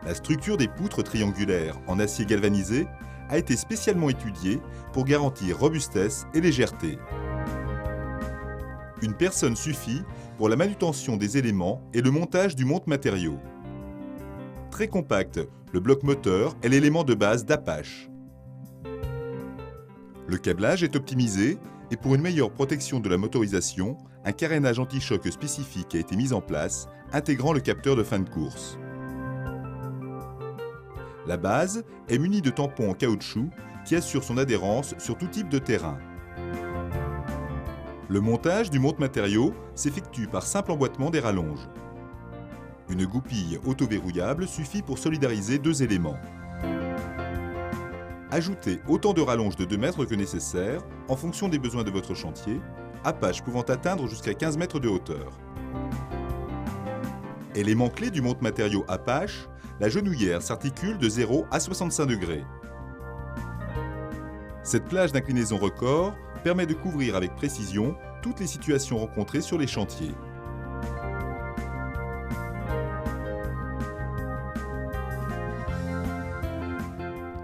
La structure des poutres triangulaires en acier galvanisé a été spécialement étudiée pour garantir robustesse et légèreté. Une personne suffit pour la manutention des éléments et le montage du monte-matériaux. Très compact, le bloc moteur est l'élément de base d'Apache. Le câblage est optimisé et pour une meilleure protection de la motorisation, un carénage anti-choc spécifique a été mis en place, intégrant le capteur de fin de course. La base est munie de tampons en caoutchouc qui assurent son adhérence sur tout type de terrain. Le montage du monte-matériaux s'effectue par simple emboîtement des rallonges. Une goupille auto-verrouillable suffit pour solidariser deux éléments. Ajoutez autant de rallonges de 2 mètres que nécessaire en fonction des besoins de votre chantier, Apache pouvant atteindre jusqu'à 15 mètres de hauteur. Élément clé du monte-matériaux Apache, la genouillère s'articule de 0 à 65 degrés. Cette plage d'inclinaison record permet de couvrir avec précision toutes les situations rencontrées sur les chantiers.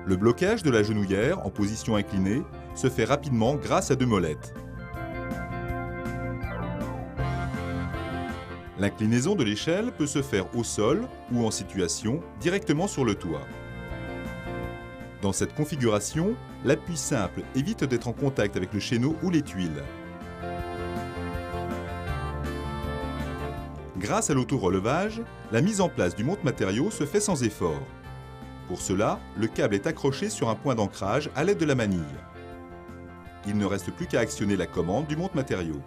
Le blocage de la genouillère en position inclinée se fait rapidement grâce à 2 molettes. L'inclinaison de l'échelle peut se faire au sol ou en situation directement sur le toit. Dans cette configuration, l'appui simple évite d'être en contact avec le chéneau ou les tuiles. Grâce à l'auto-relevage, la mise en place du monte-matériaux se fait sans effort. Pour cela, le câble est accroché sur un point d'ancrage à l'aide de la manille. Il ne reste plus qu'à actionner la commande du monte-matériaux.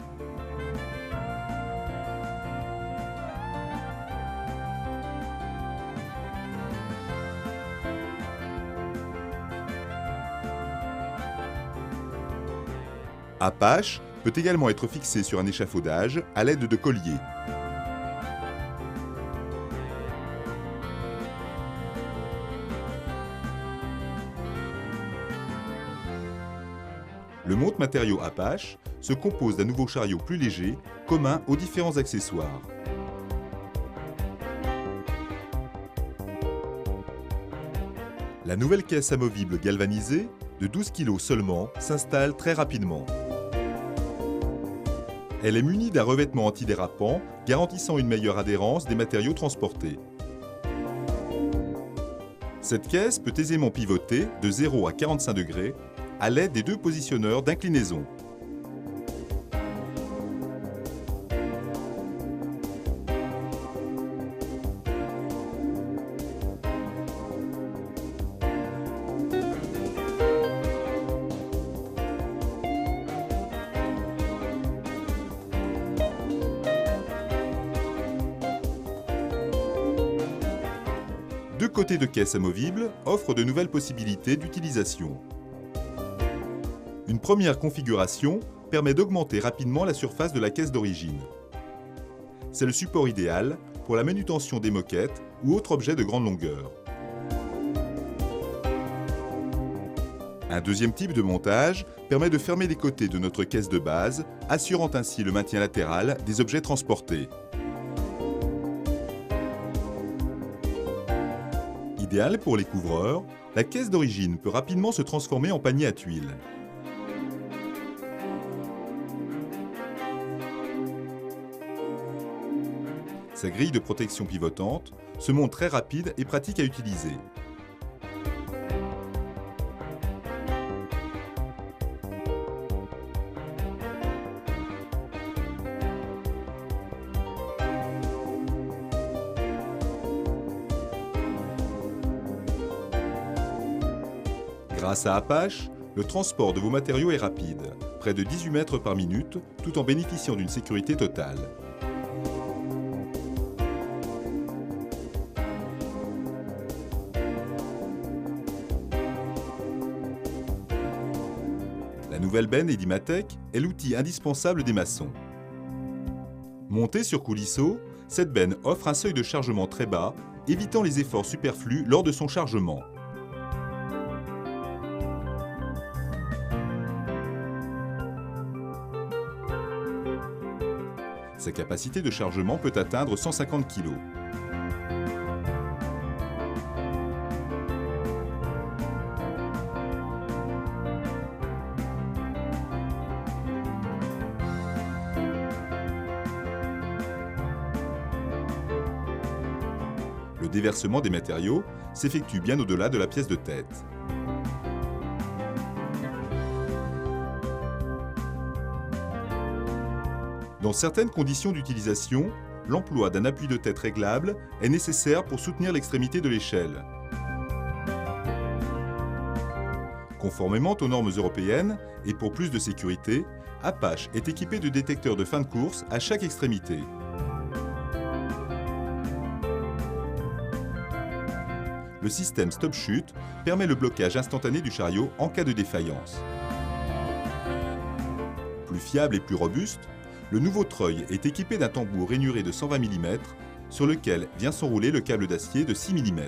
Apache peut également être fixé sur un échafaudage à l'aide de colliers. Le monte-matériaux Apache se compose d'un nouveau chariot plus léger, commun aux différents accessoires. La nouvelle caisse amovible galvanisée, de 12 kg seulement, s'installe très rapidement. Elle est munie d'un revêtement antidérapant garantissant une meilleure adhérence des matériaux transportés. Cette caisse peut aisément pivoter de 0 à 45 degrés à l'aide des 2 positionneurs d'inclinaison. Deux côtés de caisse amovible offrent de nouvelles possibilités d'utilisation. Une première configuration permet d'augmenter rapidement la surface de la caisse d'origine. C'est le support idéal pour la manutention des moquettes ou autres objets de grande longueur. Un deuxième type de montage permet de fermer les côtés de notre caisse de base, assurant ainsi le maintien latéral des objets transportés. Idéal pour les couvreurs, la caisse d'origine peut rapidement se transformer en panier à tuiles. Sa grille de protection pivotante se montre très rapide et pratique à utiliser. Grâce à Apache, le transport de vos matériaux est rapide, près de 18 mètres par minute, tout en bénéficiant d'une sécurité totale. La nouvelle benne Edimatec est l'outil indispensable des maçons. Montée sur coulisseau, cette benne offre un seuil de chargement très bas, évitant les efforts superflus lors de son chargement. Sa capacité de chargement peut atteindre 150 kg. déversement des matériaux s'effectue bien au-delà de la pièce de tête. Dans certaines conditions d'utilisation, l'emploi d'un appui de tête réglable est nécessaire pour soutenir l'extrémité de l'échelle. Conformément aux normes européennes et pour plus de sécurité, Apache est équipé de détecteurs de fin de course à chaque extrémité. Le système stop-chute permet le blocage instantané du chariot en cas de défaillance. Plus fiable et plus robuste, le nouveau treuil est équipé d'un tambour rainuré de 120 mm sur lequel vient s'enrouler le câble d'acier de 6 mm.